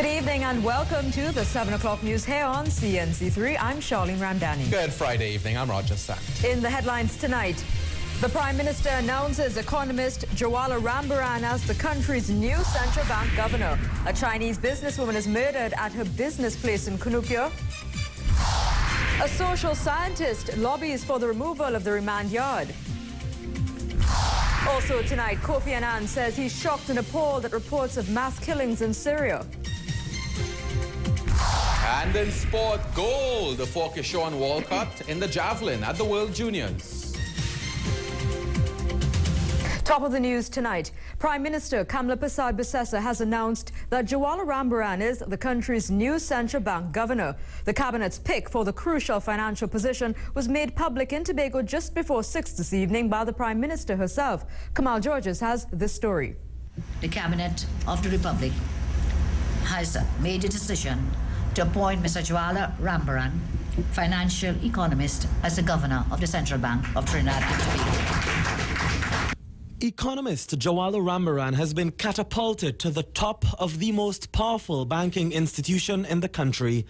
Good evening and welcome to the 7 o'clock news here on CNC3. I'm Charlene Ramdani. Good Friday evening. I'm Roger Sant. In the headlines tonight, the Prime Minister announces economist Jawala Rambaran as the country's new central bank governor. A Chinese businesswoman is murdered at her business place in Kunupia. A social scientist lobbies for the removal of the remand yard. Also tonight, Kofi Annan says he's shocked and appalled at reports of mass killings in Syria. And in sport, gold for Kishore Walcott in the javelin at the World Juniors. Top of the news tonight, Prime Minister Kamla Prasad Bisesa has announced that Jawala Rambaran is the country's new central bank governor. The cabinet's pick for the crucial financial position was made public in Tobago just before 6 this evening by the Prime Minister herself. Kamal Georges has this story. The cabinet of the Republic has made a decision to appoint Mr. Jawala Rambaran, financial economist, as the governor of the Central Bank of Trinidad and Tobago. Economist Jawala Rambaran has been catapulted to the top of the most powerful banking institution in the country.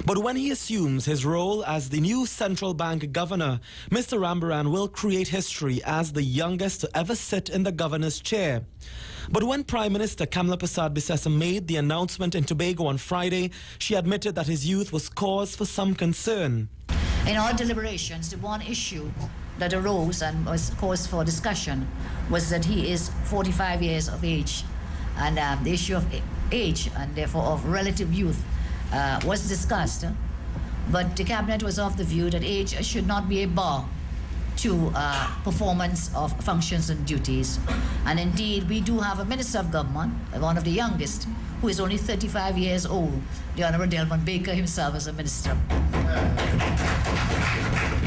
But when he assumes his role as the new central bank governor, Mr. Rambaran will create history as the youngest to ever sit in the governor's chair. But when Prime Minister Kamla Prasad Bisesa made the announcement in Tobago on Friday, she admitted that his youth was cause for some concern. In our deliberations, the one issue that arose and was cause for discussion was that he is 45 years of age, and the issue of age and therefore of relative youth was discussed. But the cabinet was of the view that age should not be a bar to performance of functions and duties. And indeed, we do have a Minister of Government, one of the youngest, who is only 35 years old, the Honorable Delmon Baker himself as a minister.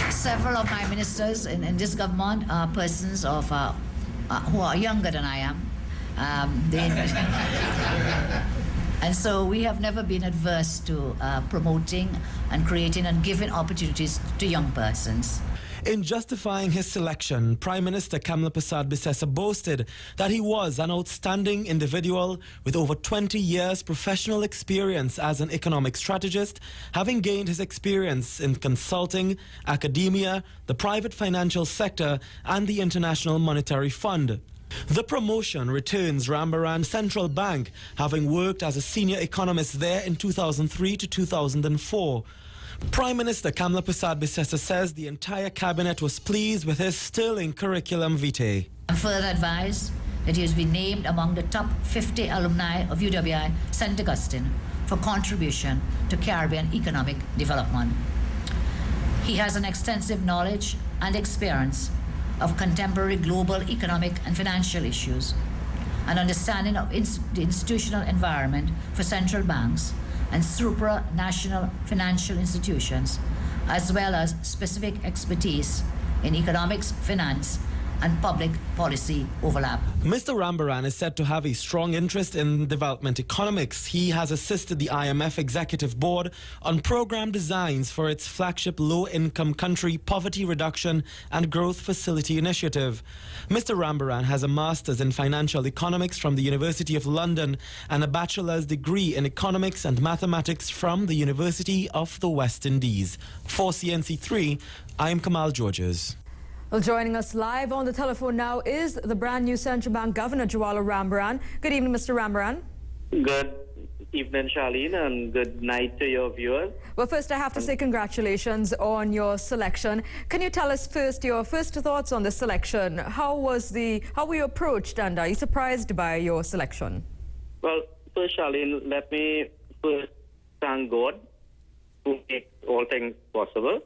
Several of my ministers in this government are persons of who are younger than I am. And so we have never been adverse to promoting and creating and giving opportunities to young persons. In justifying his selection, Prime Minister Kamla Prasad Bisesa boasted that he was an outstanding individual with over 20 years professional experience as an economic strategist, having gained his experience in consulting, academia, the private financial sector, and the International Monetary Fund. The promotion returns Rambaran Central Bank, having worked as a senior economist there in 2003 to 2004. Prime Minister Kamla Prasad Bisesa says the entire cabinet was pleased with his sterling curriculum vitae. I'm further advised that he has been named among the top 50 alumni of UWI St. Augustine for contribution to Caribbean economic development. He has an extensive knowledge and experience of contemporary global economic and financial issues, an understanding of the institutional environment for central banks and supranational financial institutions, as well as specific expertise in economics, finance, and public policy overlap. Mr. Rambaran is said to have a strong interest in development economics. He has assisted the IMF Executive Board on program designs for its flagship low-income country poverty reduction and growth facility initiative. Mr. Rambaran has a master's in financial economics from the University of London and a bachelor's degree in economics and mathematics from the University of the West Indies. For CNC3, I'm Kamal Georges. Well, joining us live on the telephone now is the brand new Central Bank Governor, Jawala Rambaran. Good evening, Mr. Rambaran. Good evening, Charlene, and good night to your viewers. Well, first I have to say congratulations on your selection. Can you tell us first your first thoughts on the selection? How were you approached, and are you surprised by your selection? Well, first, Charlene, let me first thank God who makes all things possible.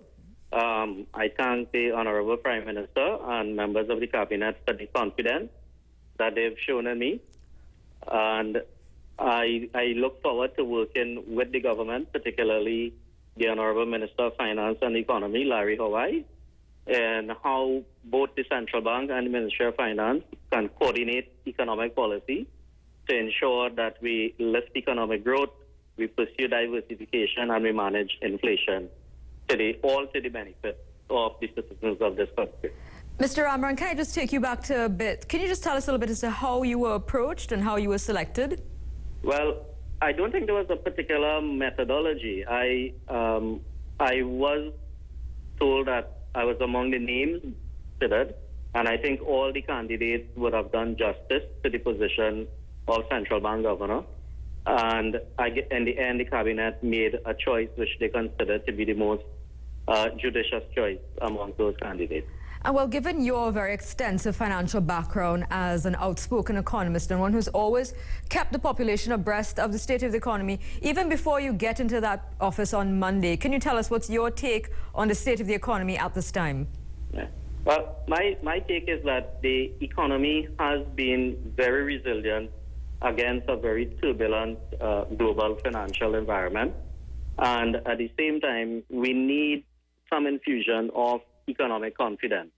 I thank the Honorable Prime Minister and members of the Cabinet for the confidence that they've shown in me. And I look forward to working with the government, particularly the Honorable Minister of Finance and Economy, Larry Hawaii, and how both the Central Bank and the Ministry of Finance can coordinate economic policy to ensure that we lift economic growth, we pursue diversification, and we manage inflation. All to the benefit of the citizens of this country. Mr. Rambaran, can I just take you back to a bit? Can you just tell us a little bit as to how you were approached and how you were selected? Well, I don't think there was a particular methodology. I was told that I was among the names considered, and I think all the candidates would have done justice to the position of central bank governor. And in the end, the cabinet made a choice which they considered to be the most judicious choice among those candidates. And well, given your very extensive financial background as an outspoken economist and one who's always kept the population abreast of the state of the economy, even before you get into that office on Monday, can you tell us what's your take on the state of the economy at this time? Yeah. Well, my take is that the economy has been very resilient against a very turbulent global financial environment. And at the same time, we need some infusion of economic confidence.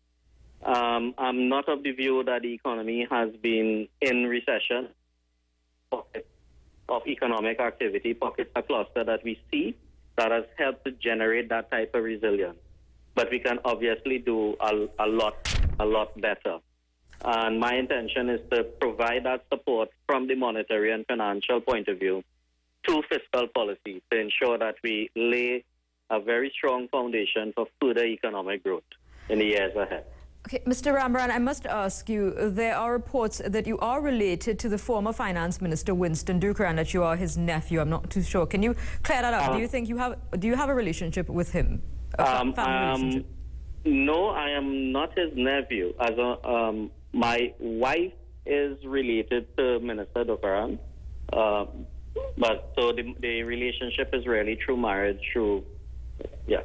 I'm not of the view that the economy has been in recession. Pockets of economic activity, pockets of cluster that we see that has helped to generate that type of resilience. But we can obviously do a lot better. And my intention is to provide that support from the monetary and financial point of view to fiscal policy to ensure that we lay a very strong foundation for further economic growth in the years ahead. Okay, Mr. Rambaran, I must ask you, there are reports that you are related to the former finance minister, Winston Duker, and that you are his nephew. I'm not too sure. Can you clear that up? Do you have a relationship with him? Relationship? No, I am not his nephew. My wife is related to Minister Dukaran, but so the relationship is really through marriage, yeah.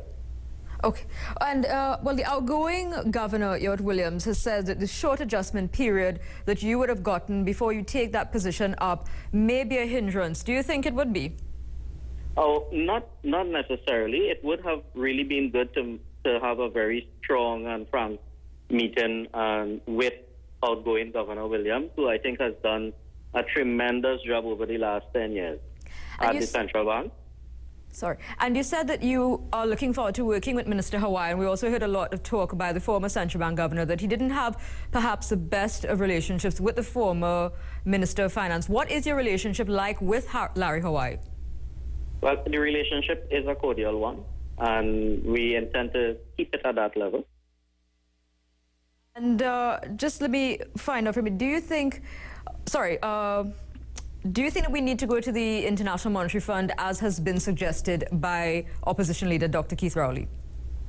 Okay. And, well, the outgoing governor, Ewart Williams, has said that the short adjustment period that you would have gotten before you take that position up may be a hindrance. Do you think it would be? Oh, not necessarily. It would have really been good to have a very strong and frank meeting with outgoing Governor Williams, who I think has done a tremendous job over the last 10 years at the central bank. Sorry. And you said that you are looking forward to working with Minister Hawaii, and we also heard a lot of talk by the former central bank governor that he didn't have perhaps the best of relationships with the former Minister of Finance. What is your relationship like with Larry Hawaii? Well, the relationship is a cordial one, and we intend to keep it at that level. And just let me find out from you, do you think that we need to go to the International Monetary Fund as has been suggested by opposition leader Dr. Keith Rowley?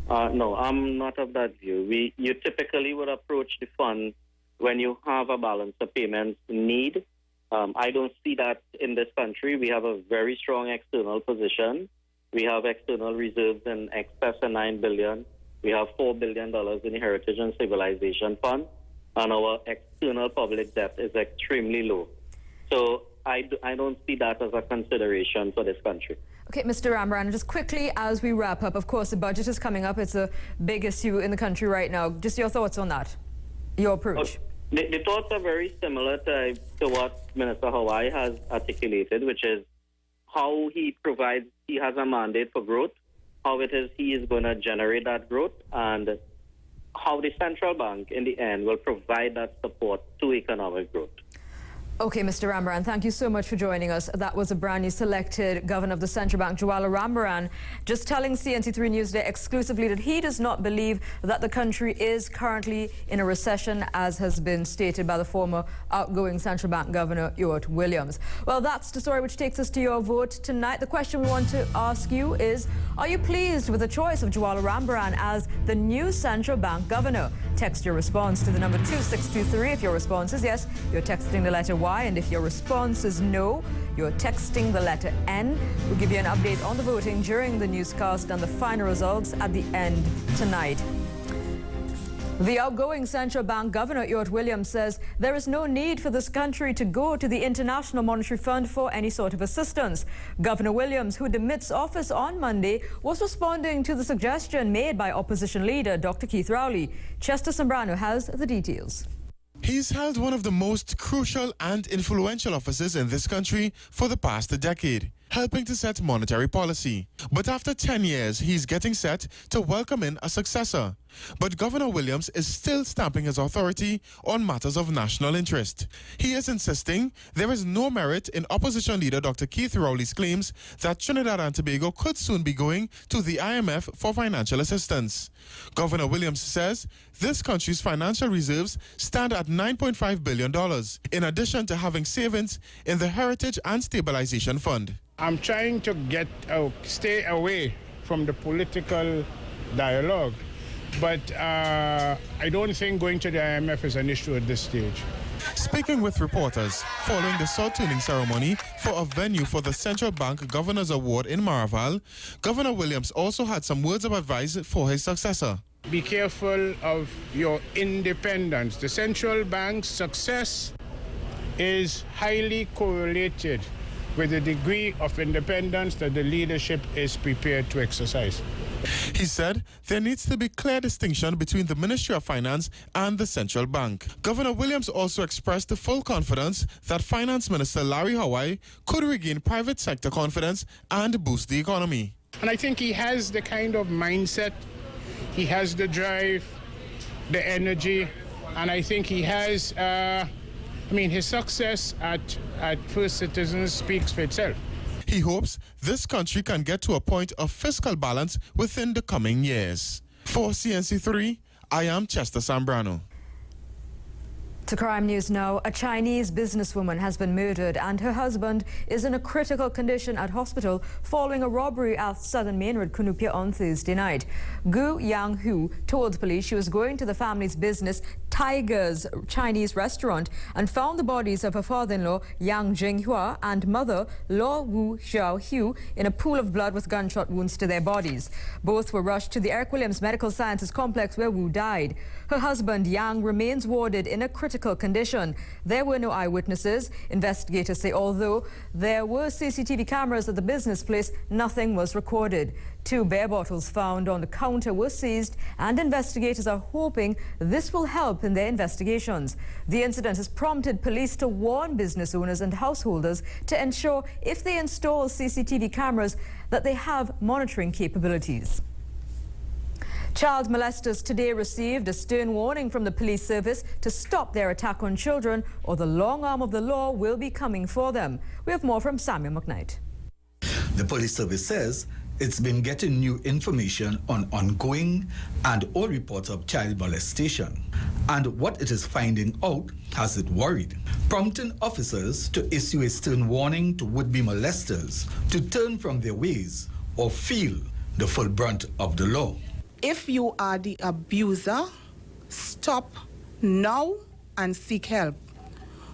No, I'm not of that view. You typically would approach the fund when you have a balance of payments need. I don't see that in this country. We have a very strong external position. We have external reserves in excess of $9 billion. We have $4 billion in the Heritage and Civilization Fund, and our external public debt is extremely low. So I don't see that as a consideration for this country. Okay, Mr. Rambaran, just quickly as we wrap up, of course, the budget is coming up. It's a big issue in the country right now. Just your thoughts on that, your approach. The thoughts are very similar to what Minister Hawaii has articulated, which is how he has a mandate for growth, how it is he is going to generate that growth, and how the central bank, in the end, will provide that support to economic growth. Okay, Mr. Rambaran, thank you so much for joining us. That was a brand new selected governor of the central bank, Jwala Rambaran, just telling CNC3 Newsday exclusively that he does not believe that the country is currently in a recession, as has been stated by the former outgoing central bank governor, Ewart Williams. Well, that's the story which takes us to your vote tonight. The question we want to ask you is, are you pleased with the choice of Jwala Rambaran as the new central bank governor? Text your response to the number 2623. If your response is yes, you're texting the letter Y, and if your response is no, you're texting the letter N. We'll give you an update on the voting during the newscast and the final results at the end tonight. The outgoing central bank governor, Ewart Williams, says there is no need for this country to go to the International Monetary Fund for any sort of assistance. Governor Williams, who demits office on Monday, was responding to the suggestion made by opposition leader Dr. Keith Rowley. Chester Sembrano has the details. He's held one of the most crucial and influential offices in this country for the past decade. helping to set monetary policy. But after 10 years, he's getting set to welcome in a successor. But Governor Williams is still stamping his authority on matters of national interest. He is insisting there is no merit in opposition leader Dr. Keith Rowley's claims that Trinidad and Tobago could soon be going to the IMF for financial assistance. Governor Williams says this country's financial reserves stand at $9.5 billion, in addition to having savings in the Heritage and Stabilization Fund. I'm trying to stay away from the political dialogue. But I don't think going to the IMF is an issue at this stage. Speaking with reporters following the sword-tuning ceremony for a venue for the Central Bank Governor's Award in Maraval, Governor Williams also had some words of advice for his successor. Be careful of your independence. The central bank's success is highly correlated with the degree of independence that the leadership is prepared to exercise. He said there needs to be clear distinction between the Ministry of Finance and the Central Bank. Governor Williams also expressed the full confidence that Finance Minister Larry Hawaii could regain private sector confidence and boost the economy. And I think he has the kind of mindset, he has the drive, the energy, and I think he has, his success at First Citizens speaks for itself. He hopes this country can get to a point of fiscal balance within the coming years. For CNC3, I am Chester Sambrano. To crime news now, a Chinese businesswoman has been murdered and her husband is in a critical condition at hospital following a robbery at Southern Main Road, Cunupia, on Thursday night. Gu Yang-hu told police she was going to the family's business Tiger's Chinese restaurant and found the bodies of her father-in-law Yang Jinghua and mother Lo Wu Xiaohu in a pool of blood with gunshot wounds to their bodies. Both were rushed to the Eric Williams Medical Sciences Complex where Wu died. Her husband Yang remains warded in a critical condition. There were no eyewitnesses. Investigators say although there were CCTV cameras at the business place, nothing was recorded. 2 beer bottles found on the counter were seized and investigators are hoping this will help in their investigations. The incident has prompted police to warn business owners and householders to ensure if they install CCTV cameras that they have monitoring capabilities. Child molesters today received a stern warning from the police service to stop their attack on children or the long arm of the law will be coming for them. We have more from Samuel McKnight. The police service says it's been getting new information on ongoing and all reports of child molestation. And what it is finding out has it worried, prompting officers to issue a stern warning to would-be molesters to turn from their ways or feel the full brunt of the law. If you are the abuser, stop now and seek help.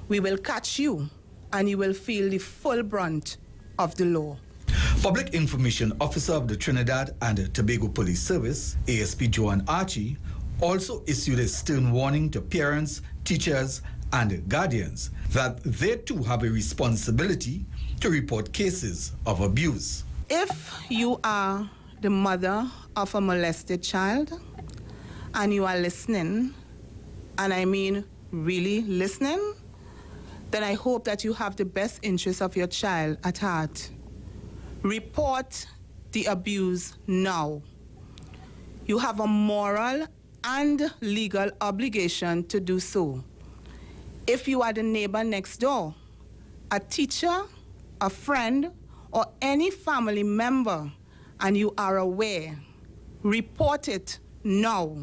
We will catch you and you will feel the full brunt of the law. Public Information Officer of the Trinidad and Tobago Police Service, ASP Joan Archie, also issued a stern warning to parents, teachers, and guardians that they too have a responsibility to report cases of abuse. If you are the mother of a molested child and you are listening, and I mean really listening, then I hope that you have the best interests of your child at heart. Report the abuse now. You have a moral and legal obligation to do so. If you are the neighbor next door, a teacher, a friend, or any family member, and you are aware, report it now.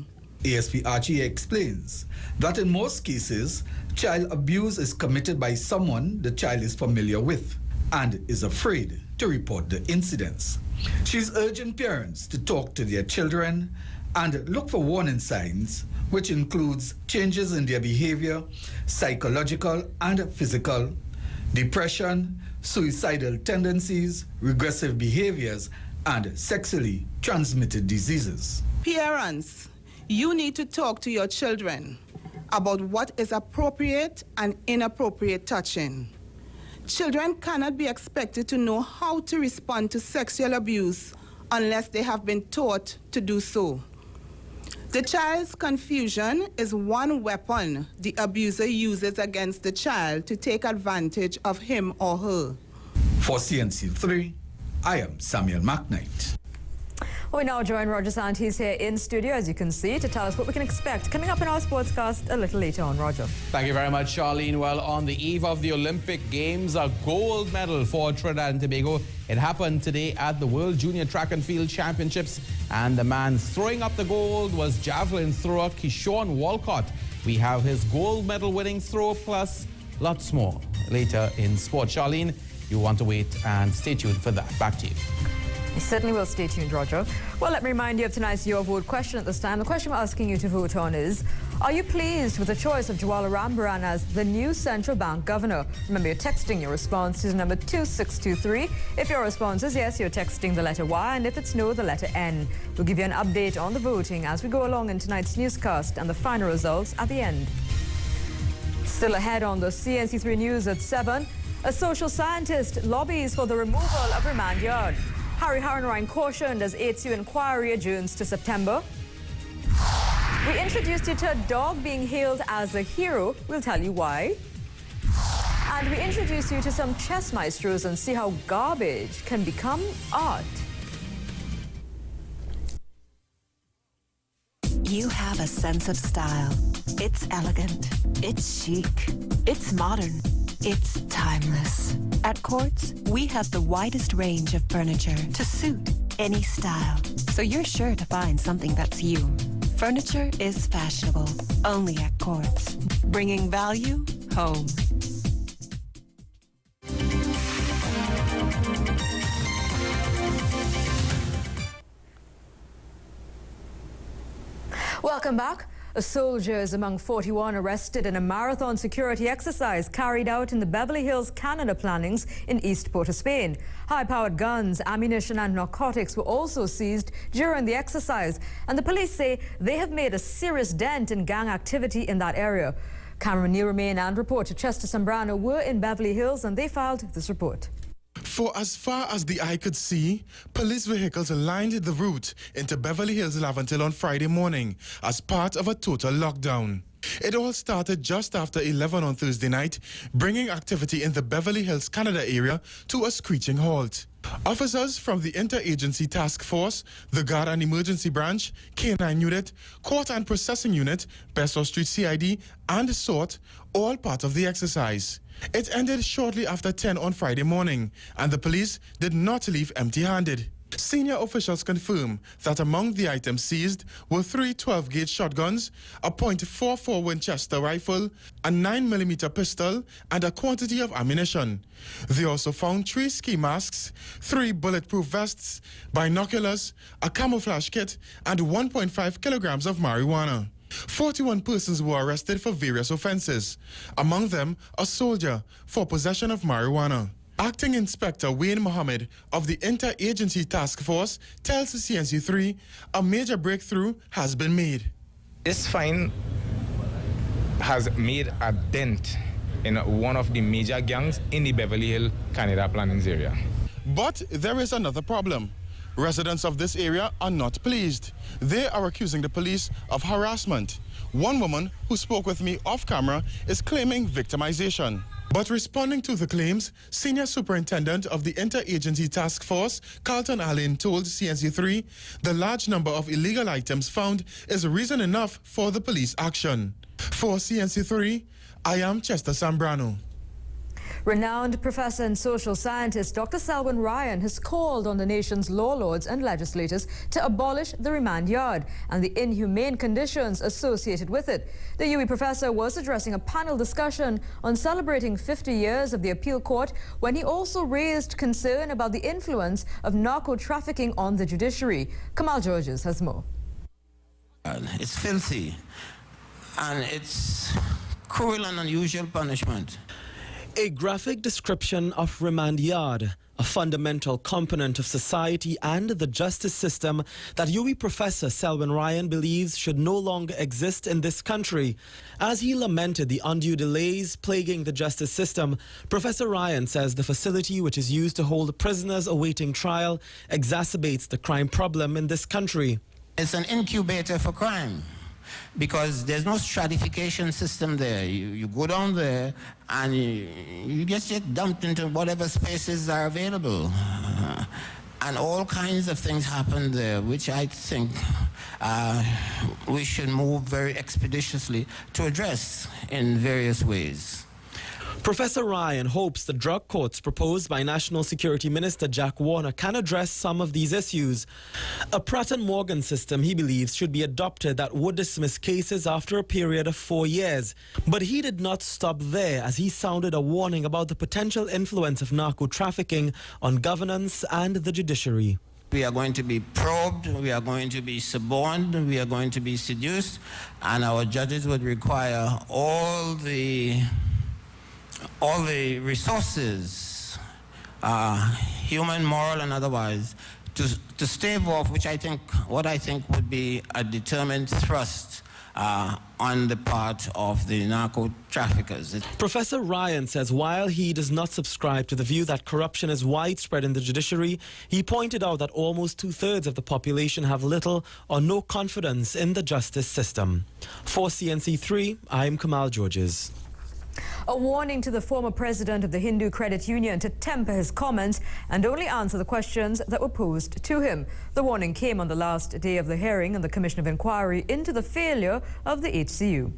ASP Archie explains that in most cases, child abuse is committed by someone the child is familiar with and is afraid to report the incidents. She's urging parents to talk to their children and look for warning signs, which includes changes in their behavior, psychological and physical, depression, suicidal tendencies, regressive behaviors, and sexually transmitted diseases. Parents, you need to talk to your children about what is appropriate and inappropriate touching. Children cannot be expected to know how to respond to sexual abuse unless they have been taught to do so. The child's confusion is one weapon the abuser uses against the child to take advantage of him or her. For CNC3, I am Samuel McKnight. We now join Roger Santis here in studio, as you can see, to tell us what we can expect coming up in our sportscast a little later on. Roger. Thank you very much, Charlene. Well, on the eve of the Olympic Games, a gold medal for Trinidad and Tobago. It happened today at the World Junior Track and Field Championships, and the man throwing up the gold was javelin thrower Keyshawn Walcott. We have his gold medal winning throw plus lots more later in sport. Charlene, you want to wait and stay tuned for that. Back to you. You certainly will. Stay tuned, Roger. Well, let me remind you of tonight's Your Vote question at this time. The question we're asking you to vote on is, are you pleased with the choice of Jawala Rambaran as the new central bank governor? Remember, you're texting your response to number 2623. If your response is yes, you're texting the letter Y, and if it's no, the letter N. We'll give you an update on the voting as we go along in tonight's newscast and the final results at the end. Still ahead on the CNC3 News at 7, a social scientist lobbies for the removal of remand yard. Harry Haranarine cautioned as HCU inquiry adjourns to September. We introduced you to a dog being hailed as a hero. We'll tell you why. And we introduce you to some chess maestros and see how garbage can become art. You have a sense of style. It's elegant. It's chic. It's modern. It's timeless. At Quartz, we have the widest range of furniture to suit any style, so you're sure to find something that's you. Furniture is fashionable, only at Quartz, bringing value home. Welcome back. A soldier is among 41 arrested in a marathon security exercise carried out in the Beverly Hills, Canada plannings in East Port of Spain. High-powered guns, ammunition and narcotics were also seized during the exercise, and the police say they have made a serious dent in gang activity in that area. Cameraman Neil Romain and reporter Chester Sambrano were in Beverly Hills, and they filed this report. For as far as the eye could see, police vehicles lined the route into Beverly Hills Laventille on Friday morning as part of a total lockdown. It all started just after 11 on Thursday night, bringing activity in the Beverly Hills, Canada area to a screeching halt. Officers from the Interagency Task Force, the Guard and Emergency Branch, K9 Unit, Court and Processing Unit, Besseau Street CID, and SORT, all part of the exercise. It ended shortly after 10 on Friday morning, and the police did not leave empty-handed. Senior officials confirm that among the items seized were 3 12-gauge shotguns, a .44 Winchester rifle, a 9mm pistol, and a quantity of ammunition. They also found 3 ski masks, 3 bulletproof vests, binoculars, a camouflage kit, and 1.5 kilograms of marijuana. 41 persons were arrested for various offenses, among them a soldier for possession of marijuana. Acting Inspector Wayne Mohammed of the Interagency Task Force tells CNC3 a major breakthrough has been made. This fine has made a dent in one of the major gangs in the Beverly Hills, Canada plannings area. But there is another problem. Residents of this area are not pleased. They are accusing the police of harassment. One woman who spoke with me off camera is claiming victimization. But responding to the claims, Senior Superintendent of the Interagency Task Force, Carlton Allen, told CNC3 the large number of illegal items found is reason enough for the police action. For CNC3, I am Chester Sambrano. Renowned professor and social scientist Dr. Selwyn Ryan has called on the nation's law lords and legislators to abolish the remand yard and the inhumane conditions associated with it. The UWI professor was addressing a panel discussion on celebrating 50 years of the appeal court when he also raised concern about the influence of narco-trafficking on the judiciary. Kamal Georges has more. It's filthy, and it's cruel and unusual punishment. A graphic description of remand yard, a fundamental component of society and the justice system that UWI professor Selwyn Ryan believes should no longer exist in this country. As he lamented the undue delays plaguing the justice system, Professor Ryan says the facility, which is used to hold prisoners awaiting trial, exacerbates the crime problem in this country. It's an incubator for crime. because there's no stratification system there. You go down there and you just get dumped into whatever spaces are available. And all kinds of things happen there, which I think we should move very expeditiously to address in various ways. Professor Ryan hopes the drug courts proposed by National Security Minister Jack Warner can address some of these issues. A Pratt & Morgan system, he believes, should be adopted that would dismiss cases after a period of 4 years. But he did not stop there, as he sounded a warning about the potential influence of narco-trafficking on governance and the judiciary. We are going to be probed, we are going to be suborned, we are going to be seduced, and our judges would require all the resources, human, moral, and otherwise, to stave off what I think would be a determined thrust on the part of the narco traffickers. Professor Ryan says while he does not subscribe to the view that corruption is widespread in the judiciary, he pointed out that almost 2/3 of the population have little or no confidence in the justice system. For CNC3, I'm Kamal Georges. A warning to the former president of the Hindu Credit Union to temper his comments and only answer the questions that were posed to him. The warning came on the last day of the hearing on the Commission of Inquiry into the failure of the HCU.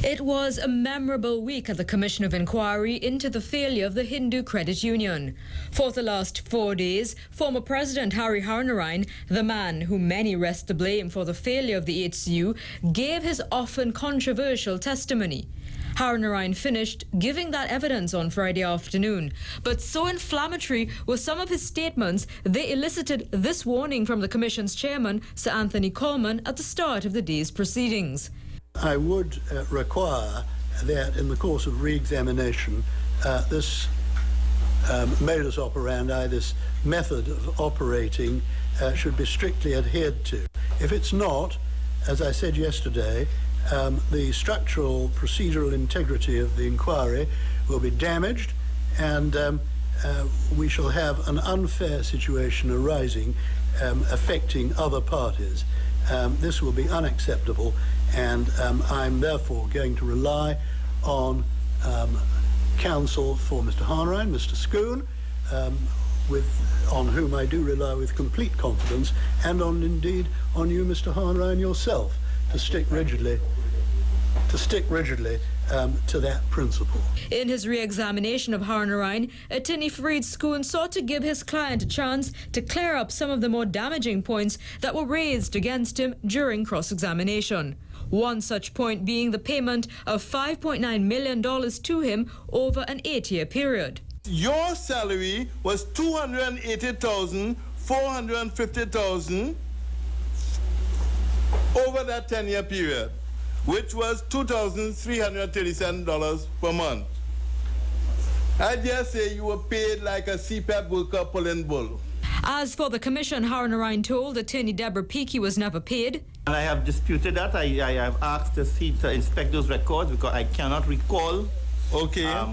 It was a memorable week at the Commission of Inquiry into the failure of the Hindu Credit Union. For the last 4 days, former President Harry Harnarayan, the man whom many rest the blame for the failure of the HCU, gave his often controversial testimony. Harnarayan finished giving that evidence on Friday afternoon. But so inflammatory were some of his statements, they elicited this warning from the Commission's chairman, Sir Anthony Coleman, at the start of the day's proceedings. I would require that in the course of re-examination, this modus operandi, this method of operating, should be strictly adhered to. If it's not, as I said yesterday, the structural procedural integrity of the inquiry will be damaged, and we shall have an unfair situation arising affecting other parties. This will be unacceptable, and I'm therefore going to rely on counsel for Mr. Harnarayan, Mr. Schoon, on whom I do rely with complete confidence, and indeed on you, Mr. Harnarayan, yourself, to stick rigidly to that principle. In his re-examination of Harnarayan, Attorney Fareed Schoon sought to give his client a chance to clear up some of the more damaging points that were raised against him during cross-examination. One such point being the payment of $5.9 million to him over an 8-year period. Your salary was $280,000, $450,000 over that 10-year period, which was $2,337 per month. I dare say you were paid like a CPAP worker pulling bull. As for the commission, Harnarayan told Attorney Deborah Peake he was never paid. And I have disputed that. I have asked to inspect those records because I cannot recall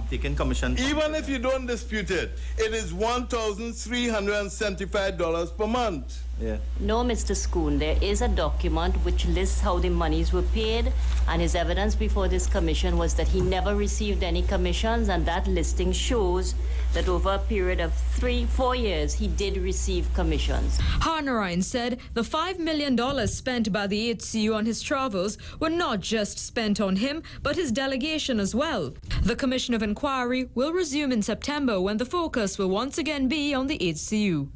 taking commission. Even if you don't dispute it, it is $1,375 per month. Yeah. No, Mr. Schoon, there is a document which lists how the monies were paid, and his evidence before this commission was that he never received any commissions, and that listing shows that over a period of 4 years he did receive commissions. Harnarayan said the $5 million spent by the HCU on his travels were not just spent on him, but his delegation as well. The Commission of Inquiry will resume in September, when the focus will once again be on the HCU.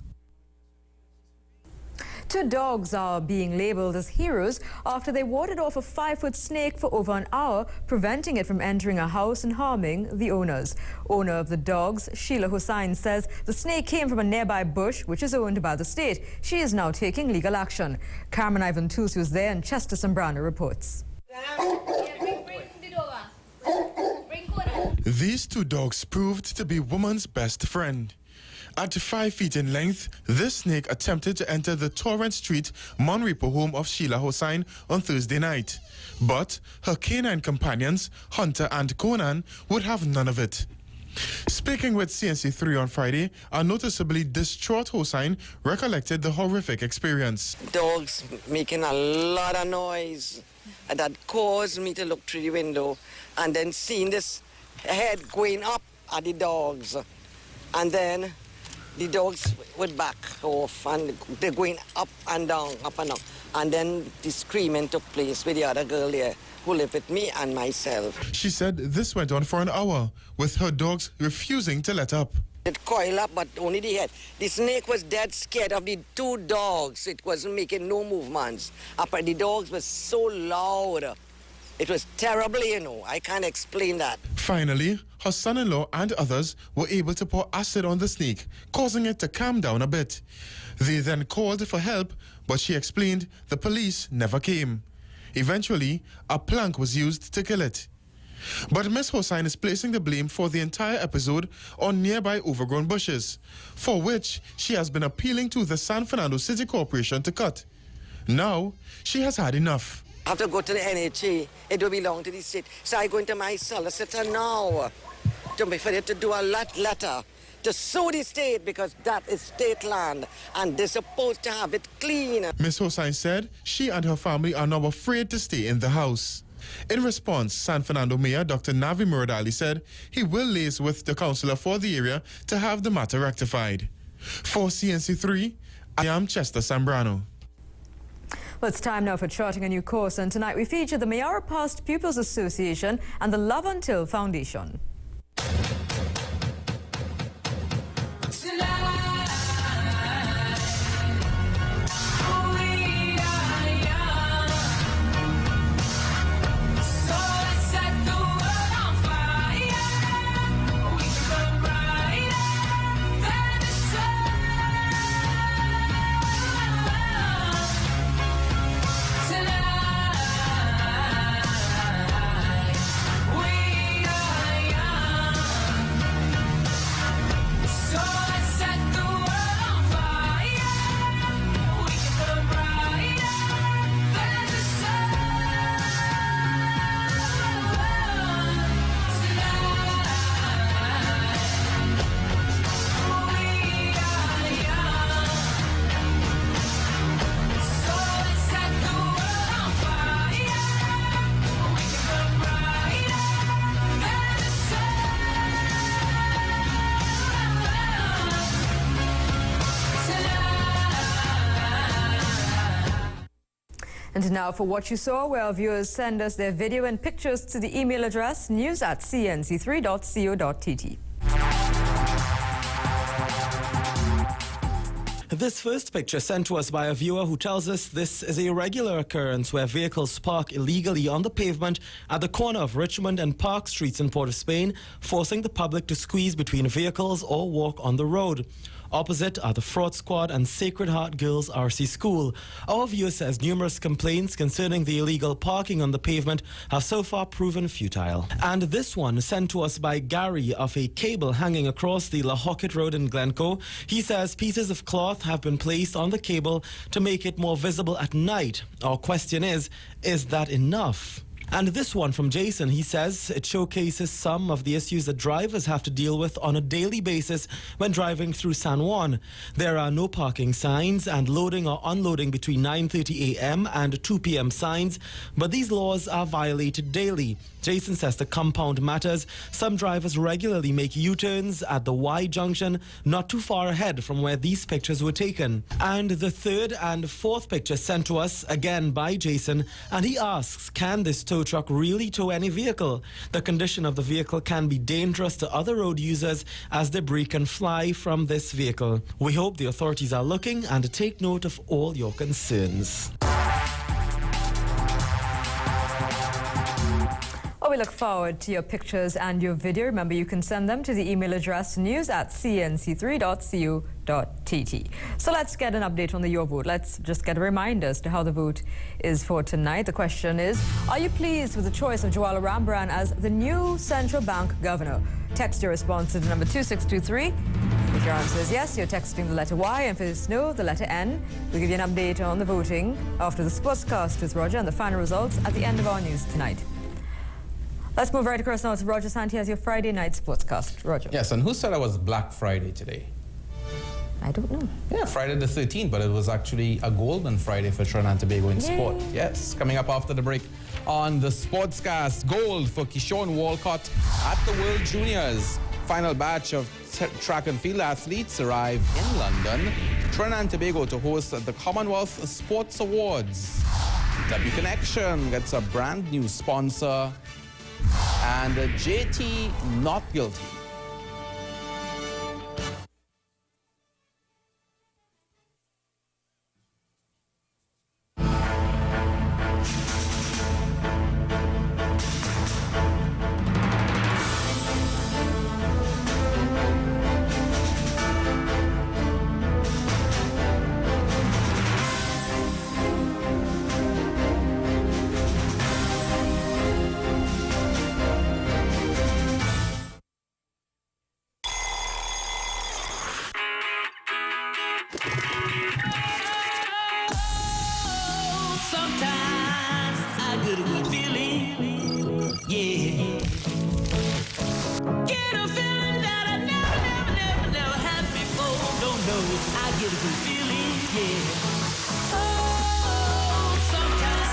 2 dogs are being labelled as heroes after they warded off a 5-foot snake for over an hour, preventing it from entering a house and harming the owners. Owner of the dogs, Sheila Hussain, says the snake came from a nearby bush, which is owned by the state. She is now taking legal action. Carmen Ivan Tusi was there, and Chester Sambrana reports. These 2 dogs proved to be woman's best friend. At 5 feet in length, this snake attempted to enter the Torrent Street Monrepo home of Sheila Hussain on Thursday night. But her canine companions, Hunter and Conan, would have none of it. Speaking with CNC3 on Friday, a noticeably distraught Hossein recollected the horrific experience. Dogs making a lot of noise, and that caused me to look through the window and then seeing this head going up at the dogs. And then the dogs would back off and they're going up and down, up and down. And then the screaming took place with the other girl there who lived with me and myself. She said this went on for an hour, with her dogs refusing to let up. It coiled up, but only the head. The snake was dead scared of the two dogs. It wasn't making no movements. The dogs were so loud. It was terrible, you know. I can't explain that. Finally, her son-in-law and others were able to pour acid on the snake, causing it to calm down a bit. They then called for help, but she explained the police never came. Eventually, a plank was used to kill it. But Miss Hossein is placing the blame for the entire episode on nearby overgrown bushes, for which she has been appealing to the San Fernando City Corporation to cut. Now, she has had enough. I have to go to the NHA. It will belong to the state. So I go into my solicitor now for it to do a letter to sue the state because that is state land and they're supposed to have it clean. Ms. Hossein said she and her family are now afraid to stay in the house. In response, San Fernando Mayor Dr. Navi Muradali said he will liaise with the councillor for the area to have the matter rectified. For CNC3, I am Chester Sambrano. Well, it's time now for charting a new course, and tonight we feature the Mayara Past Pupils Association and the Love Until Foundation. And now for what you saw, where our viewers send us their video and pictures to the email address news@cnc3.co.tt. This first picture sent to us by a viewer who tells us this is a regular occurrence where vehicles park illegally on the pavement at the corner of Richmond and Park Streets in Port of Spain, forcing the public to squeeze between vehicles or walk on the road. Opposite are the Fraud Squad and Sacred Heart Girls RC School. Our viewer says numerous complaints concerning the illegal parking on the pavement have so far proven futile. And this one sent to us by Gary of a cable hanging across the La Hockett Road in Glencoe. He says pieces of cloth have been placed on the cable to make it more visible at night. Our question is that enough? And this one from Jason, he says it showcases some of the issues that drivers have to deal with on a daily basis when driving through San Juan. There are no parking signs and loading or unloading between 9:30 a.m. and 2 p.m. signs, but these laws are violated daily. Jason says the compound matters. Some drivers regularly make U-turns at the Y junction, not too far ahead from where these pictures were taken. And the third and fourth picture sent to us, again by Jason, and he asks, can this tow truck really tow any vehicle? The condition of the vehicle can be dangerous to other road users as debris can fly from this vehicle. We hope the authorities are looking and take note of all your concerns. Well, we look forward to your pictures and your video. Remember, you can send them to the email address news@cnc3.co.tt. So let's get an update on the Your Vote. Let's just get a reminder as to how the vote is for tonight. The question is, are you pleased with the choice of Jwala Rambaran as the new central bank governor? Text your response to the number 2623. If your answer is yes, you're texting the letter Y, and if it's no, the letter N. We'll give you an update on the voting after the sportscast with Roger and the final results at the end of our news tonight. Let's move right across now to Roger Santi as your Friday night sportscast. Roger. Yes, and who said it was Black Friday today? I don't know. Yeah, Friday the 13th, but it was actually a golden Friday for Trinidad and Tobago in sport. Yes, coming up after the break on the Sportscast, gold for Keyshawn Walcott at the World Juniors. Final batch of track and field athletes arrive in London, Trinidad and Tobago to host the Commonwealth Sports Awards. W Connection gets a brand new sponsor, and JT not guilty.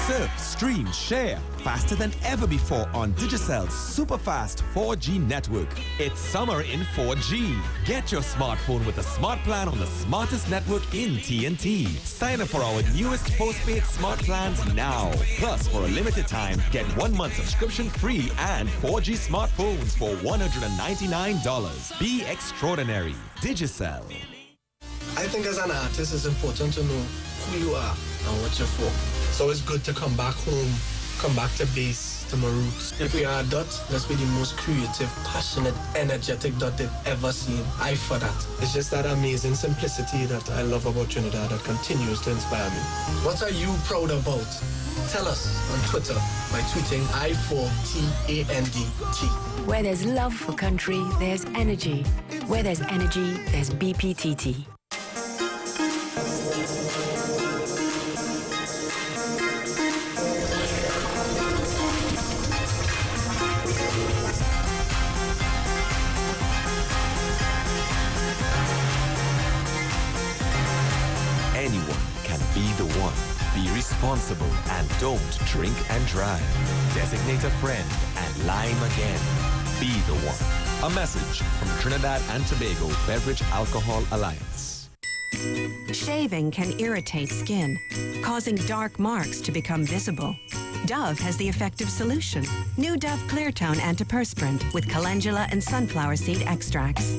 Surf, stream, share faster than ever before on Digicel's super-fast 4G network. It's summer in 4G. Get your smartphone with a smart plan on the smartest network in TNT. Sign up for our newest postpaid smart plans now. Plus, for a limited time, get 1 month subscription free and 4G smartphones for $199. Be extraordinary. Digicel. I think as an artist, it's important to know who you are and what you're for. So it's good to come back home, come back to base, to my roots. If we are a dot, let's be the most creative, passionate, energetic dot they've ever seen. I for that. It's just that amazing simplicity that I love about Trinidad that continues to inspire me. What are you proud about? Tell us on Twitter by tweeting I4TANDT. Where there's love for country, there's energy. Where there's energy, there's BPTT. Anyone can be the one. Be responsible and don't drink and drive. Designate a friend and lime again. Be the one. A message from Trinidad and Tobago Beverage Alcohol Alliance. Shaving can irritate skin, causing dark marks to become visible. Dove has the effective solution. New Dove Clear Tone Antiperspirant with calendula and sunflower seed extracts.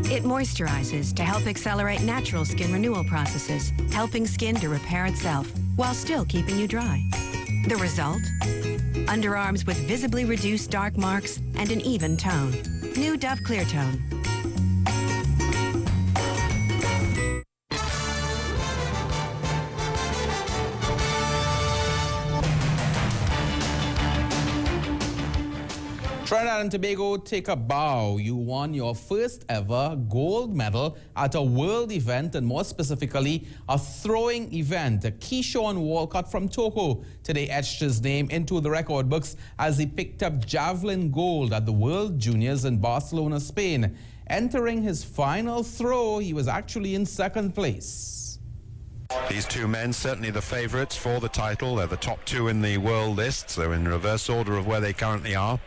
It moisturizes to help accelerate natural skin renewal processes, helping skin to repair itself while still keeping you dry. The result? Underarms with visibly reduced dark marks and an even tone. New Dove Clear Tone. Trinidad and Tobago, take a bow. You won your first ever gold medal at a world event, and more specifically, a throwing event. Keyshawn Walcott from Togo today etched his name into the record books as he picked up javelin gold at the World Juniors in Barcelona, Spain. Entering his final throw, he was actually in second place. These two men certainly the favourites for the title. They're the top two in the world lists. They're in reverse order of where they currently are.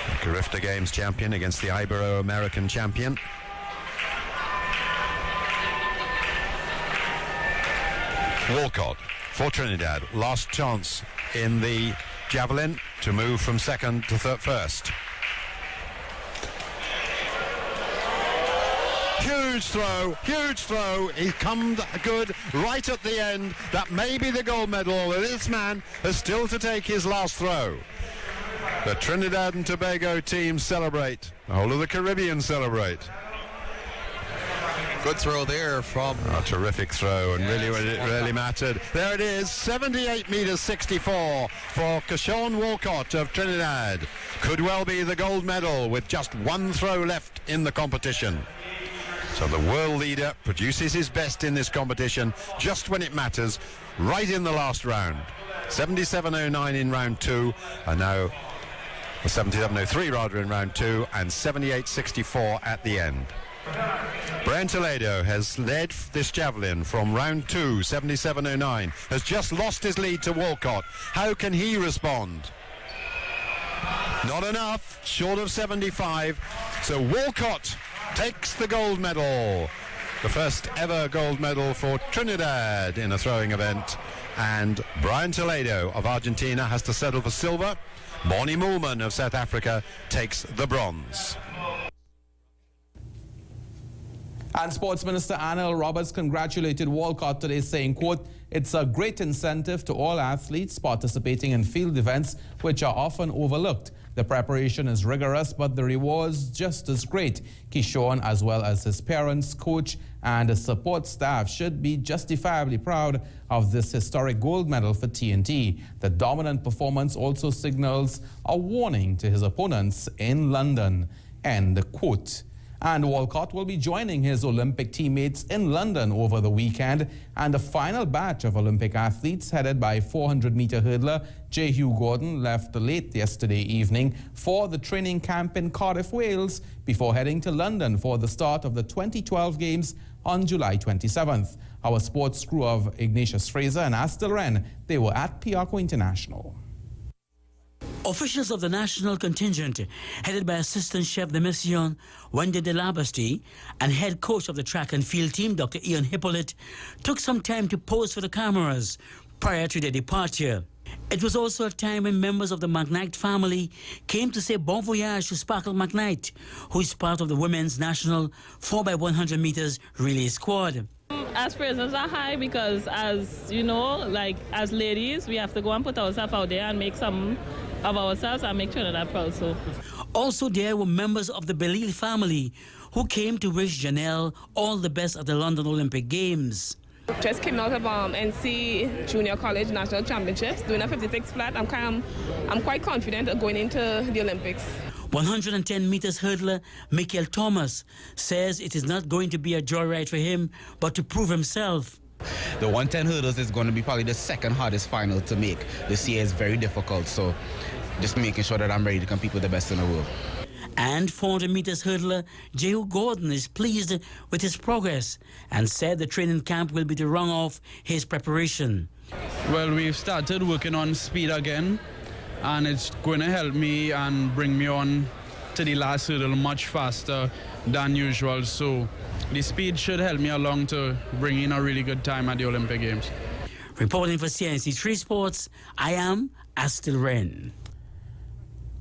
The Carifta Games champion against the Ibero-American champion. Walcott for Trinidad. Last chance in the javelin to move from second to first. Huge throw. He comes good right at the end. That may be the gold medal. This man has still to take his last throw. The Trinidad and Tobago team celebrate. The whole of the Caribbean celebrate. Good throw there from... A terrific throw, and really when it really mattered. There it is, 78 meters 64 for Keyshawn Walcott of Trinidad. Could well be the gold medal with just one throw left in the competition. So the world leader produces his best in this competition just when it matters, right in the last round. 77.09 in round two, and now 77.03 rather in round 2, and 78.64 at the end. Brian Toledo has led this javelin from round 2, 77.09, has just lost his lead to Walcott. How can he respond? Not enough, short of 75. So Walcott takes the gold medal. The first ever gold medal for Trinidad in a throwing event. And Brian Toledo of Argentina has to settle for silver. Bonnie Moolman of South Africa takes the bronze. And Sports Minister Anil Roberts congratulated Walcott today, saying, quote, "It's a great incentive to all athletes participating in field events which are often overlooked. The preparation is rigorous, but the rewards just as great. Kishon, as well as his parents, coach, and support staff should be justifiably proud of this historic gold medal for TNT. The dominant performance also signals a warning to his opponents in London." End quote. And Walcott will be joining his Olympic teammates in London over the weekend. And the final batch of Olympic athletes, headed by 400-meter hurdler J. Hugh Gordon, left late yesterday evening for the training camp in Cardiff, Wales, before heading to London for the start of the 2012 Games on July 27th. Our sports crew of Ignatius Fraser and Astel Wren, they were at Piarco International. Officials of the national contingent, headed by Assistant Chef de Mission Wendy de Labastie and head coach of the track and field team, Dr. Ian Hippolyte, took some time to pose for the cameras prior to their departure. It was also a time when members of the McKnight family came to say bon voyage to Sparkle McKnight, who is part of the women's national 4x100 meters relay squad. Aspirations are high because, as you know, like as ladies, we have to go and put ourselves out there and make some of ourselves and make Trinidad proud. So, also there were members of the Belil family who came to wish Janelle all the best at the London Olympic Games. Just came out of NC Junior College National Championships, doing a 56 flat. I'm quite confident of going into the Olympics. 110 meters hurdler Michael Thomas says it is not going to be a joyride for him, but to prove himself. The 110 hurdles is going to be probably the second hardest final to make. This year is very difficult, so just making sure that I'm ready to compete with the best in the world. And 400 meters hurdler J.O. Gordon is pleased with his progress and said the training camp will be to run off his preparation. Well, we've started working on speed again, and it's going to help me and bring me on to the last hurdle much faster than usual. So the speed should help me along to bring in a really good time at the Olympic Games. Reporting for CNC3 Sports, I am Astel Wren.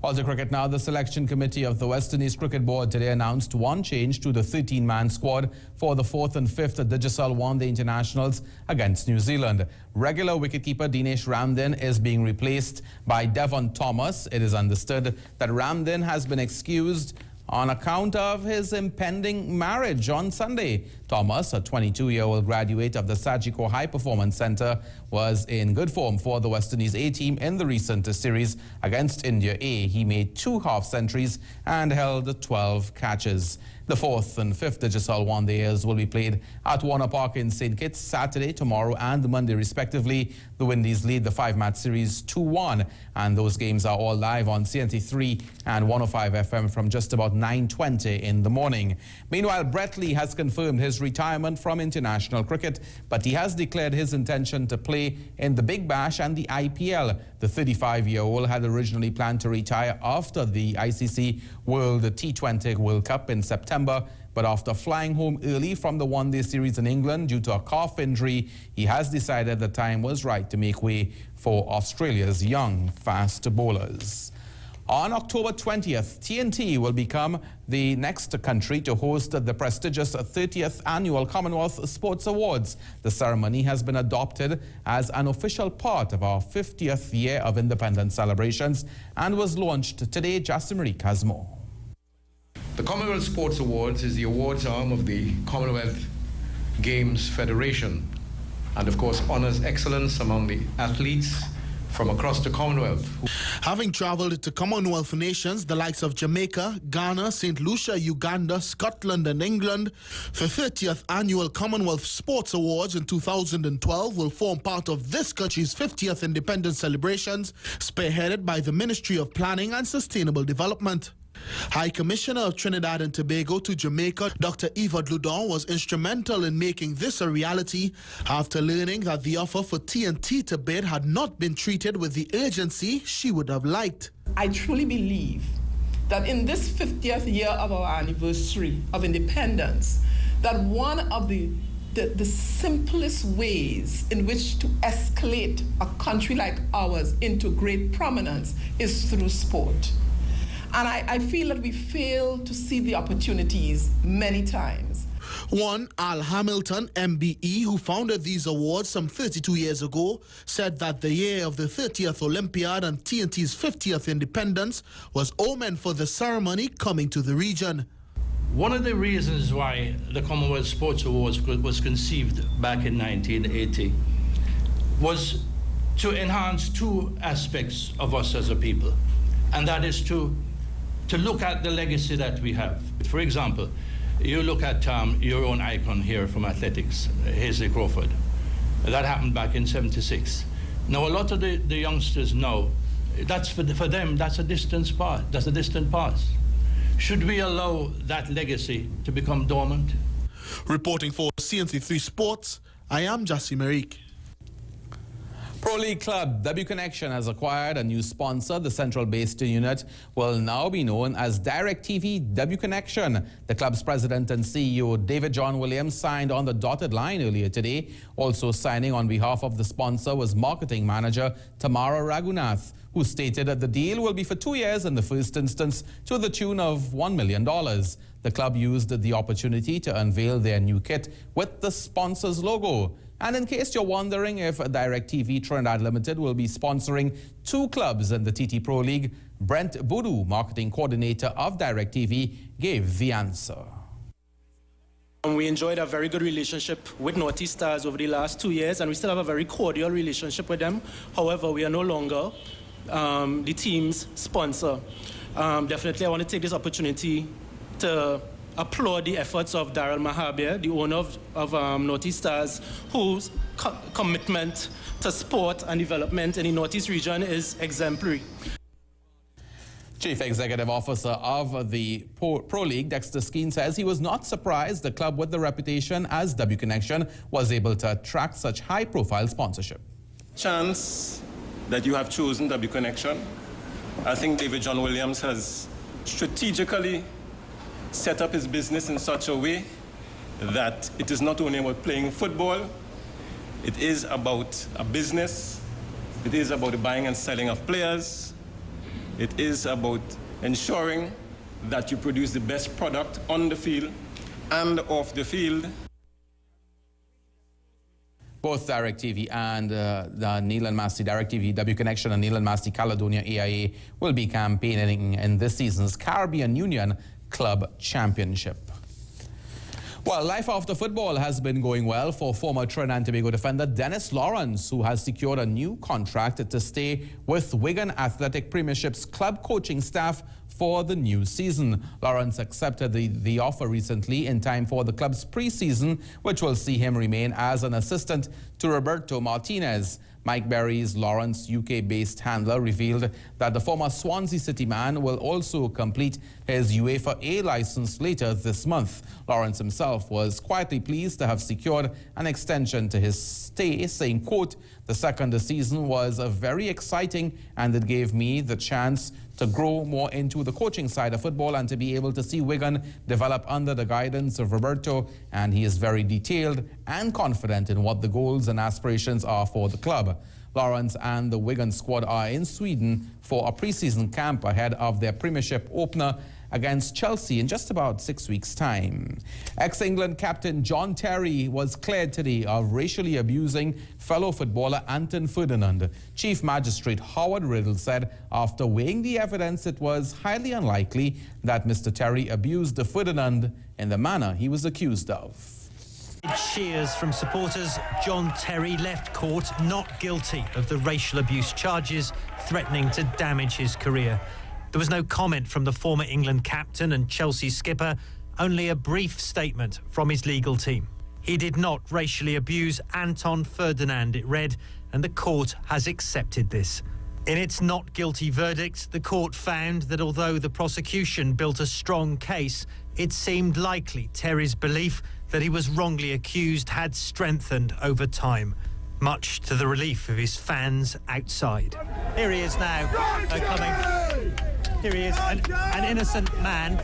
Also cricket now, the selection committee of the West Indies Cricket Board today announced one change to the 13-man squad for the 4th and 5th Digicel One-Day Internationals against New Zealand. Regular wicketkeeper Dinesh Ramdin is being replaced by Devon Thomas. It is understood that Ramdin has been excused on account of his impending marriage on Sunday. Thomas, a 22-year-old graduate of the Sajiko High Performance Center, was in good form for the West Indies A team in the recent series against India A. He made 2 half-centuries and held 12 catches. The 4th and 5th Digicel One-Dayers will be played at Warner Park in St. Kitts Saturday, tomorrow and Monday respectively. The Windies lead the 5-match series 2-1, and those games are all live on CNT3 and 105 FM from just about 9:20 in the morning. Meanwhile, Brett Lee has confirmed his retirement from international cricket, but he has declared his intention to play in the Big Bash and the IPL. The 35-year-old had originally planned to retire after the ICC World T20 World Cup in September, but after flying home early from the one-day series in England due to a calf injury, he has decided the time was right to make way for Australia's young fast bowlers. On October 20th, TNT will become the next country to host the prestigious 30th Annual Commonwealth Sports Awards. The ceremony has been adopted as an official part of our 50th year of independence celebrations and was launched today. Jasmine has more. The Commonwealth Sports Awards is the awards arm of the Commonwealth Games Federation and, of course, honors excellence among the athletes, from across the Commonwealth. Having traveled to Commonwealth nations, the likes of Jamaica, Ghana, St. Lucia, Uganda, Scotland and England, the 30th Annual Commonwealth Sports Awards in 2012 will form part of this country's 50th independence celebrations, spearheaded by the Ministry of Planning and Sustainable Development. High Commissioner of Trinidad and Tobago to Jamaica, Dr. Eva Dloudon, was instrumental in making this a reality after learning that the offer for TNT to bid had not been treated with the urgency she would have liked. I truly believe that in this 50th year of our anniversary of independence, that one of the simplest ways in which to escalate a country like ours into great prominence is through sport. And I feel that we fail to see the opportunities many times. One, Al Hamilton, MBE, who founded these awards some 32 years ago, said that the year of the 30th Olympiad and TNT's 50th independence was omen for the ceremony coming to the region. One of the reasons why the Commonwealth Sports Awards was conceived back in 1980 was to enhance two aspects of us as a people, and that is to look at the legacy that we have. For example, you look at your own icon here from athletics, Hazley Crawford. That happened back in '76. Now, a lot of the youngsters know that's for them, that's a distant past. Should we allow that legacy to become dormant? Reporting for CNC3 Sports, I am Jassi Merik. Pro League club W Connection has acquired a new sponsor. The central-based unit will now be known as DirecTV W Connection. The club's president and CEO David John Williams signed on the dotted line earlier today. Also signing on behalf of the sponsor was marketing manager Tamara Raghunath, who stated that the deal will be for 2 years in the first instance to the tune of $1 million. The club used the opportunity to unveil their new kit with the sponsor's logo. And in case you're wondering if DirecTV Trinidad Limited will be sponsoring 2 clubs in the TT Pro League, Brent Boudou, marketing coordinator of DirecTV, gave the answer. We enjoyed a very good relationship with Naughty Stars over the last 2 years, and we still have a very cordial relationship with them. However, we are no longer the team's sponsor. Definitely, I want to take this opportunity to applaud the efforts of Daryl Mahabir, the owner of Naughty Stars, whose commitment to sport and development in the Northeast region is exemplary. Chief Executive Officer of the Pro League, Dexter Skeen, says he was not surprised the club with the reputation as W Connection was able to attract such high-profile sponsorship. Chance that you have chosen W Connection. I think David John Williams has strategically set up his business in such a way that it is not only about playing football, it is about a business, it is about the buying and selling of players, it is about ensuring that you produce the best product on the field and off the field. Both DirecTV and the Neil and Masti DirecTV W Connection and Neil and Masti Caledonia AIA will be campaigning in this season's Caribbean Union Club Championship. Well, life after football has been going well for former Trinidad and Tobago defender Dennis Lawrence, who has secured a new contract to stay with Wigan Athletic Premiership's club coaching staff for the new season. Lawrence accepted the offer recently in time for the club's pre-season, which will see him remain as an assistant to Roberto Martinez. Mike Berry's Lawrence UK-based handler revealed that the former Swansea City man will also complete his UEFA A license later this month. Lawrence himself was quietly pleased to have secured an extension to his stay, saying, quote, "The second season was very exciting and it gave me the chance to grow more into the coaching side of football and to be able to see Wigan develop under the guidance of Roberto, and he is very detailed and confident in what the goals and aspirations are for the club." Lawrence and the Wigan squad are in Sweden for a pre-season camp ahead of their Premiership opener against Chelsea in just about 6 weeks' time. Ex-England captain John Terry was cleared today of racially abusing fellow footballer Anton Ferdinand. Chief Magistrate Howard Riddle said after weighing the evidence it was highly unlikely that Mr. Terry abused Ferdinand in the manner he was accused of. Cheers from supporters. John Terry left court not guilty of the racial abuse charges threatening to damage his career. There was no comment from the former England captain and Chelsea skipper, only a brief statement from his legal team. He did not racially abuse Anton Ferdinand, it read, and the court has accepted this. In its not guilty verdict, the court found that although the prosecution built a strong case, it seemed likely Terry's belief that he was wrongly accused had strengthened over time, much to the relief of his fans outside. Here he is now, coming. Here he is, an innocent man,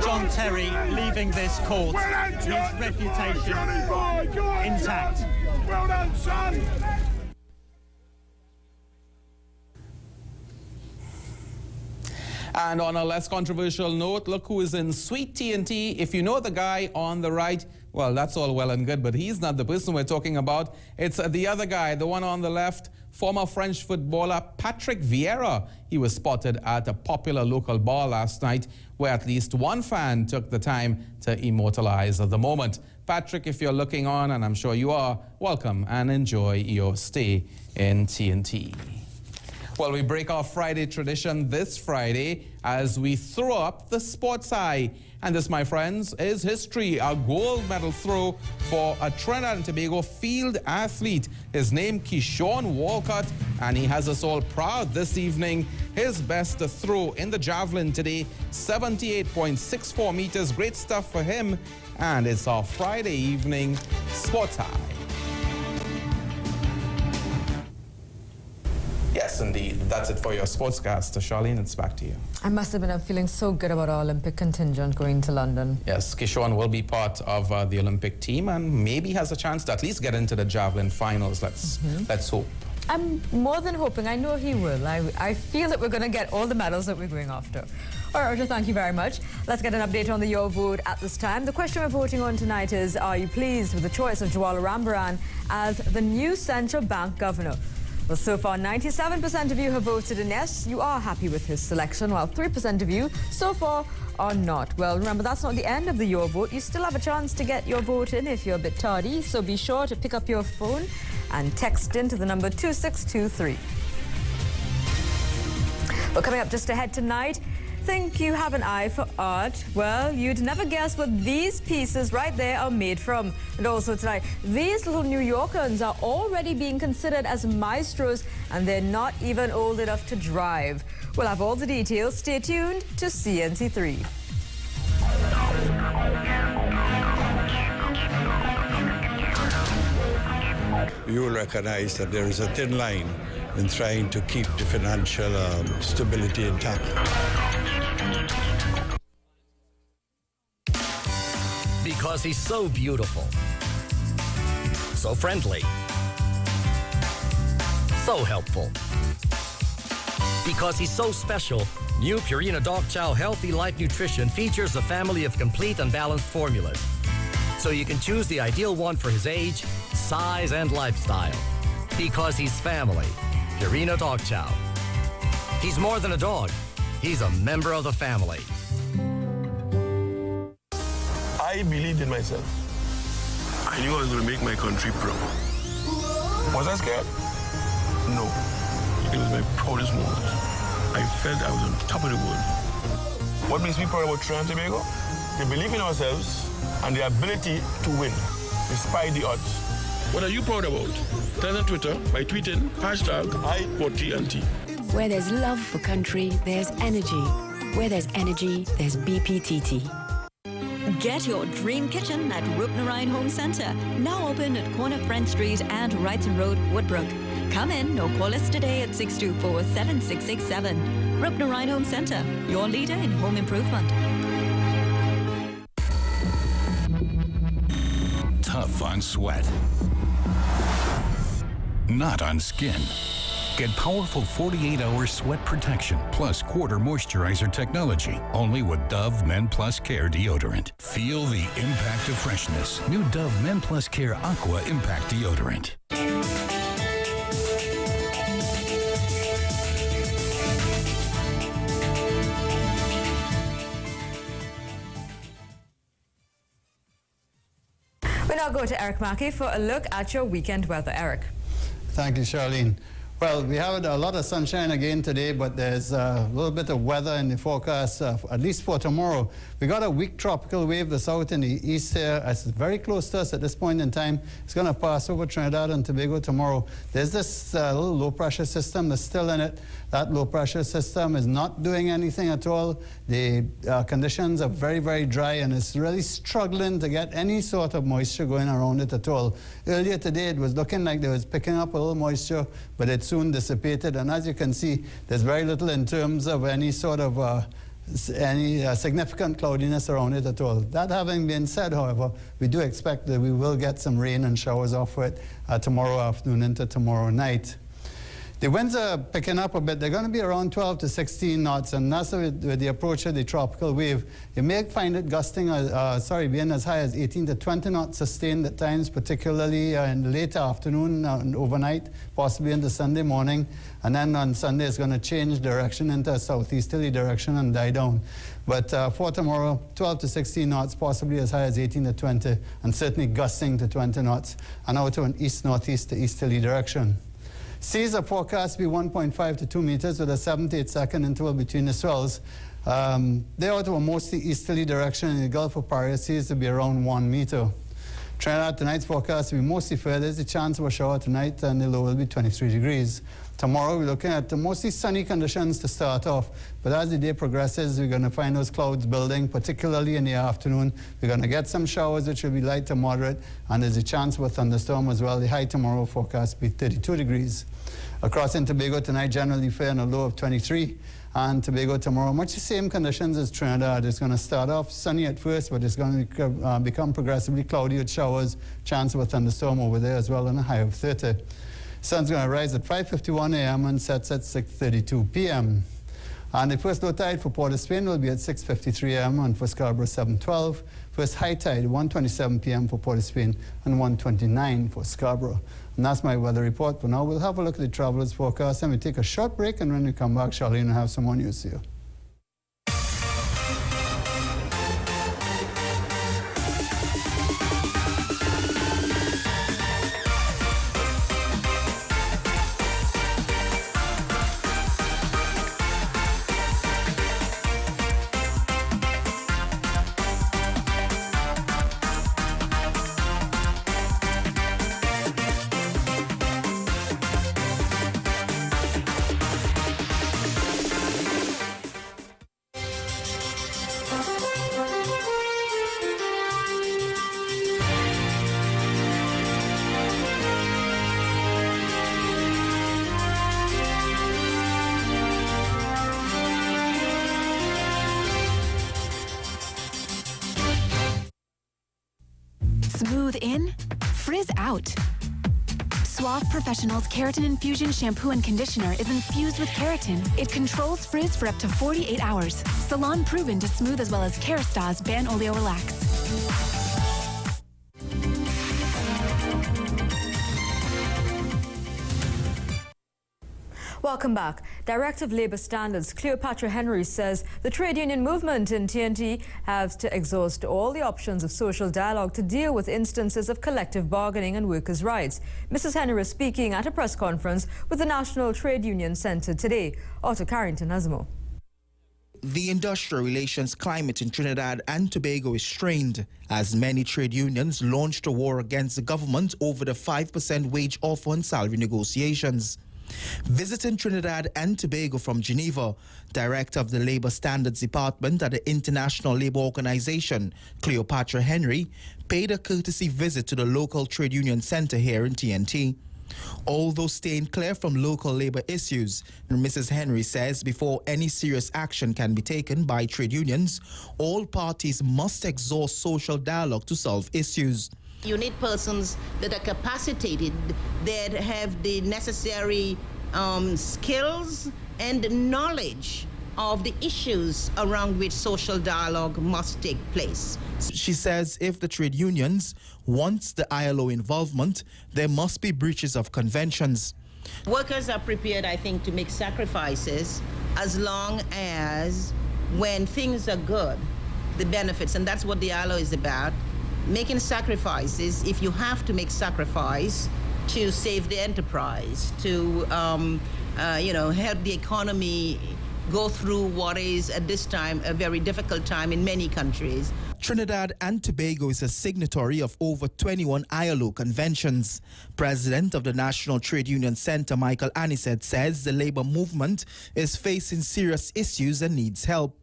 John Terry, leaving this court, his reputation intact. Well done, son! And on a less controversial note, look who is in sweet TNT. If you know the guy on the right, well, that's all well and good, but he's not the person we're talking about. It's the other guy, the one on the left, former French footballer Patrick Vieira. He was spotted at a popular local bar last night where at least one fan took the time to immortalize the moment. Patrick, if you're looking on, and I'm sure you are, welcome and enjoy your stay in TNT. Well, we break our Friday tradition this Friday as we throw up the sports eye. And this, my friends, is history. A gold medal throw for a Trinidad and Tobago field athlete. His name, Keyshawn Walcott, and he has us all proud this evening. His best throw in the javelin today, 78.64 meters. Great stuff for him. And it's our Friday evening sports eye. Yes, indeed. That's it for your sportscast. Charlene, it's back to you. I must admit, I'm feeling so good about our Olympic contingent going to London. Yes, Keyshawn will be part of the Olympic team and maybe has a chance to at least get into the javelin finals. Let's hope. I'm more than hoping. I know he will. I feel that we're going to get all the medals that we're going after. All right, Roger, thank you very much. Let's get an update on the Your Vote at this time. The question we're voting on tonight is, are you pleased with the choice of Jawala Rambaran as the new central bank governor? Well, so far, 97% of you have voted in yes. You are happy with his selection, while 3% of you so far are not. Well, remember, that's not the end of the Your Vote. You still have a chance to get your vote in if you're a bit tardy, so be sure to pick up your phone and text in to the number 2623. Well, coming up just ahead tonight, think you have an eye for art? Well, you'd never guess what these pieces right there are made from. And also tonight, these little New Yorkers are already being considered as maestros, and they're not even old enough to drive. We'll have all the details. Stay tuned to CNC3. You will recognize that there is a thin line in trying to keep the financial stability intact. Because he's so beautiful, so friendly, so helpful. Because he's so special, new Purina Dog Chow Healthy Life Nutrition features a family of complete and balanced formulas, so you can choose the ideal one for his age, size, and lifestyle. Because he's family, Purina Dog Chow. He's more than a dog. He's a member of the family. I believed in myself. I knew I was going to make my country proud. Was I scared? No. It was my proudest moment. I felt I was on top of the world. What makes me proud about Trinidad and Tobago? The belief in ourselves and the ability to win, despite the odds. What are you proud about? Tell us on Twitter by tweeting #I4TNT. Where there's love for country, there's energy. Where there's energy, there's BPTT. Get your dream kitchen at Rupnarine Home Centre, now open at corner Front Street and Wrighton Road, Woodbrook. Come in or call us today at 624-7667. Rupnarine Home Centre, your leader in home improvement. Tough on sweat, not on skin. Get powerful 48-hour sweat protection plus quarter moisturizer technology only with Dove Men Plus Care deodorant. Feel the impact of freshness. New Dove Men Plus Care Aqua Impact Deodorant. We now go to Eric Mackey for a look at your weekend weather. Eric. Thank you, Charlene. Well, we have a lot of sunshine again today, but there's a little bit of weather in the forecast, at least for tomorrow. We got a weak tropical wave that's out in the east here. It's very close to us at this point in time. It's going to pass over Trinidad and Tobago tomorrow. There's this little low-pressure system that's still in it. That low-pressure system is not doing anything at all. The conditions are very, very dry, and it's really struggling to get any sort of moisture going around it at all. Earlier today, it was looking like they was picking up a little moisture, but it soon dissipated. And as you can see, there's very little in terms of any sort of significant cloudiness around it at all. That having been said, however, we do expect that we will get some rain and showers off it tomorrow afternoon into tomorrow night. The winds are picking up a bit. They're going to be around 12 to 16 knots, and that's with the approach of the tropical wave. You may find it gusting, being as high as 18 to 20 knots sustained at times, particularly in the late afternoon and overnight, possibly into Sunday morning. And then on Sunday, it's going to change direction into a southeasterly direction and die down. But for tomorrow, 12 to 16 knots, possibly as high as 18 to 20, and certainly gusting to 20 knots, and out to an east-northeast to easterly direction. Seas are forecast to be 1.5 to 2 meters with a 7 to 8 second interval between the swells. They are to a mostly easterly direction in the Gulf of Paria seas to be around 1 meter. Trinidad tonight's forecast will be mostly fair. There's a chance of a shower tonight, and the low will be 23 degrees. Tomorrow we're looking at mostly sunny conditions to start off, but as the day progresses, we're going to find those clouds building, particularly in the afternoon. We're going to get some showers, which will be light to moderate, and there's a chance of a thunderstorm as well. The high tomorrow forecast will be 32 degrees. Across in Tobago tonight, generally fair and a low of 23. And Tobago tomorrow, much the same conditions as Trinidad. It's going to start off sunny at first, but it's going to become progressively cloudy with showers, chance of a thunderstorm over there as well, and a high of 30. Sun's going to rise at 5:51 a.m. and sets at 6:32 p.m. And the first low tide for Port of Spain will be at 6:53 a.m. and for Scarborough 7:12. First high tide 1:27 p.m. for Port of Spain and 1:29 for Scarborough. And that's my weather report. For now, we'll have a look at the travelers forecast and we take a short break, and when we come back, Charlene will have some more news here. Smooth in, frizz out. Suave Professional's Keratin Infusion Shampoo and Conditioner is infused with keratin. It controls frizz for up to 48 hours. Salon proven to smooth as well as Kerastase Ban Oleo Relax. Welcome back. Director of Labour Standards Cleopatra Henry says the trade union movement in TNT has to exhaust all the options of social dialogue to deal with instances of collective bargaining and workers' rights. Mrs. Henry is speaking at a press conference with the National Trade Union Centre today. Otto Carrington has more. The industrial relations climate in Trinidad and Tobago is strained as many trade unions launched a war against the government over the 5% wage offer and salary negotiations. Visiting Trinidad and Tobago from Geneva, Director of the Labour Standards Department at the International Labour Organization, Cleopatra Henry, paid a courtesy visit to the local trade union centre here in TNT. Although staying clear from local labour issues, Mrs. Henry says before any serious action can be taken by trade unions, all parties must exhaust social dialogue to solve issues. You need persons that are capacitated, that have the necessary skills and knowledge of the issues around which social dialogue must take place. She says if the trade unions want the ILO involvement, there must be breaches of conventions. Workers are prepared, I think, to make sacrifices as long as when things are good, the benefits, and that's what the ILO is about, making sacrifices, if you have to make sacrifice to save the enterprise, to help the economy go through what is at this time a very difficult time in many countries. Trinidad and Tobago is a signatory of over 21 ILO conventions. President of the National Trade Union Center, Michael Anisette, says the labor movement is facing serious issues and needs help.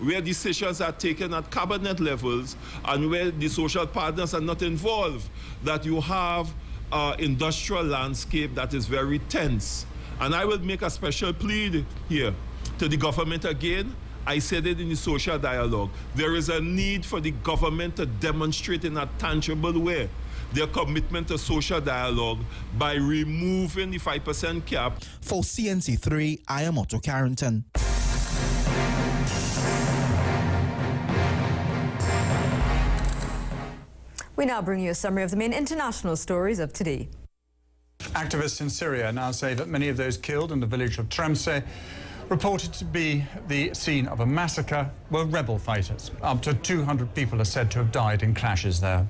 Where decisions are taken at cabinet levels and where the social partners are not involved, that you have an industrial landscape that is very tense. And I will make a special plea here to the government again. I said it in the social dialogue. There is a need for the government to demonstrate in a tangible way their commitment to social dialogue by removing the 5% cap. For CNC3, I am Otto Carrington. We now bring you a summary of the main international stories of today. Activists in Syria now say that many of those killed in the village of Tremse, reported to be the scene of a massacre, were rebel fighters. Up to 200 people are said to have died in clashes there.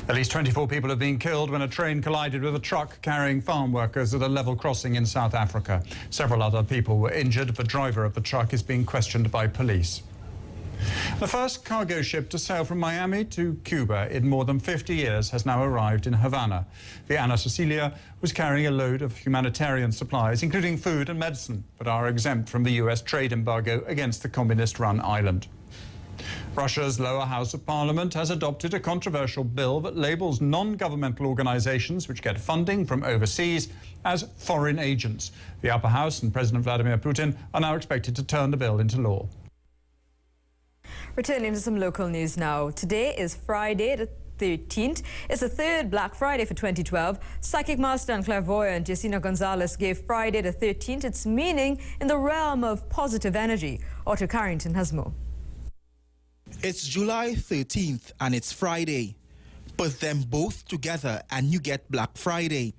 At least 24 people have been killed when a train collided with a truck carrying farm workers at a level crossing in South Africa. Several other people were injured. The driver of the truck is being questioned by police. The first cargo ship to sail from Miami to Cuba in more than 50 years has now arrived in Havana. The Ana Cecilia was carrying a load of humanitarian supplies, including food and medicine, but are exempt from the US trade embargo against the communist-run island. Russia's lower house of parliament has adopted a controversial bill that labels non-governmental organizations which get funding from overseas as foreign agents. The upper house and President Vladimir Putin are now expected to turn the bill into law. Returning to some local news now. Today is Friday the 13th. It's the third Black Friday for 2012. Psychic master and clairvoyant Yesenia Gonzalez gave Friday the 13th its meaning in the realm of positive energy. Otto Carrington has more. It's July 13th and it's Friday. Put them both together and you get Black Friday.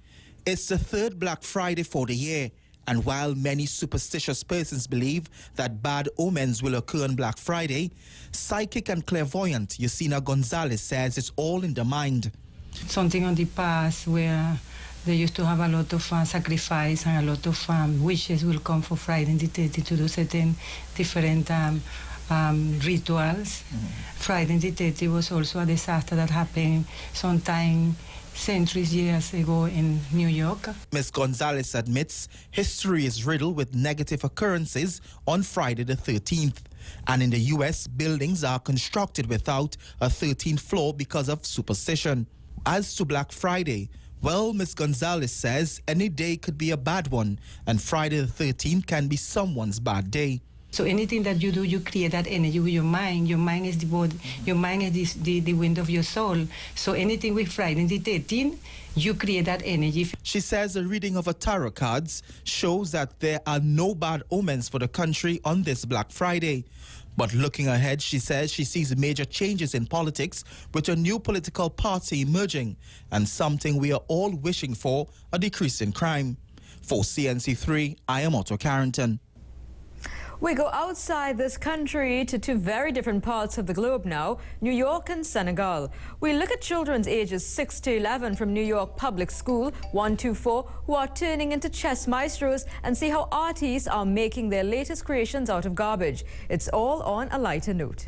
It's the third Black Friday for the year. And while many superstitious persons believe that bad omens will occur on Black Friday, psychic and clairvoyant Yesenia Gonzalez says it's all in the mind. Something on the past where they used to have a lot of sacrifice and a lot of wishes will come for Friday the 30th to do certain different rituals. Friday the 30th was also a disaster that happened sometime centuries, years ago in New York. Ms. Gonzalez admits history is riddled with negative occurrences on Friday the 13th. And in the U.S., buildings are constructed without a 13th floor because of superstition. As to Black Friday, well, Ms. Gonzalez says any day could be a bad one, and Friday the 13th can be someone's bad day. So anything that you do, you create that energy with your mind. Your mind is the body. Your mind is the wind of your soul. So anything with Friday the 13th, you create that energy. She says a reading of a tarot cards shows that there are no bad omens for the country on this Black Friday. But looking ahead, she says she sees major changes in politics with a new political party emerging and something we are all wishing for, a decrease in crime. For CNC3, I am Otto Carrington. We go outside this country to two very different parts of the globe now, New York and Senegal. We look at children's ages 6 to 11 from New York Public School 124 who are turning into chess maestros and see how artists are making their latest creations out of garbage. It's all on a lighter note.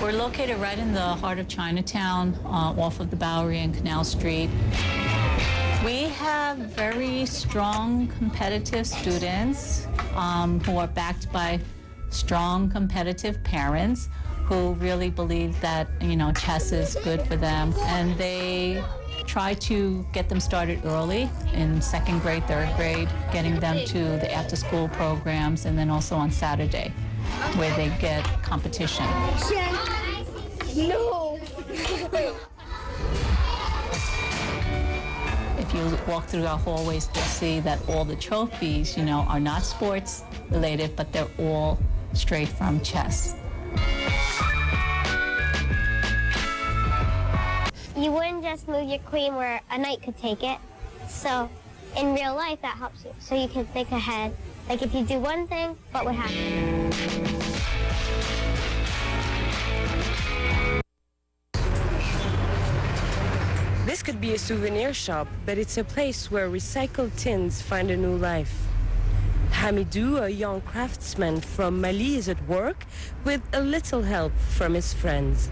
We're located right in the heart of Chinatown, off of the Bowery and Canal Street. We have very strong, competitive students who are backed by strong, competitive parents who really believe that, chess is good for them. And they try to get them started early in 2nd grade, 3rd grade, getting them to the after-school programs, and then also on Saturday, where they get competition. No. If you walk through our hallways, you'll see that all the trophies, are not sports related, but they're all straight from chess. You wouldn't just move your queen where a knight could take it. So in real life, that helps you. So you can think ahead. Like if you do one thing, what would happen? This could be a souvenir shop, but it's a place where recycled tins find a new life. Hamidou, a young craftsman from Mali, is at work with a little help from his friends.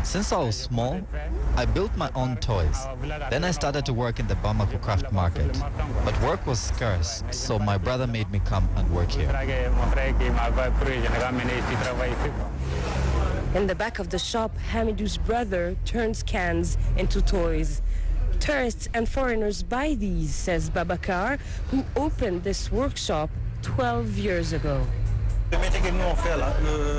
Since I was small, I built my own toys. Then I started to work in the Bamako craft market. But work was scarce, so my brother made me come and work here. In the back of the shop, Hamidou's brother turns cans into toys. Tourists and foreigners buy these, says Babakar, who opened this workshop 12 years ago.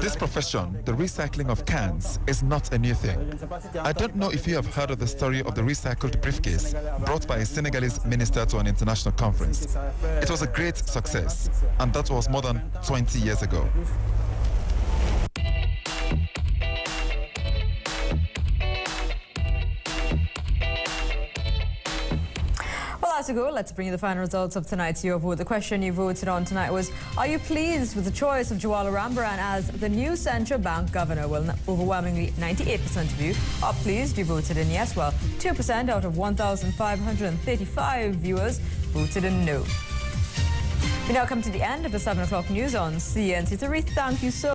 This profession, the recycling of cans, is not a new thing. I don't know if you have heard of the story of the recycled briefcase brought by a Senegalese minister to an international conference. It was a great success, and that was more than 20 years ago. To go, let's bring you the final results of tonight's Your Vote. The question you voted on tonight was, are you pleased with the choice of Jawala Rambaran as the new central bank governor? Well, overwhelmingly 98% of you are pleased. You voted in yes. Well, 2% out of 1,535 viewers voted in no. We now come to the end of the 7 o'clock news on CNC3. Thank you so much.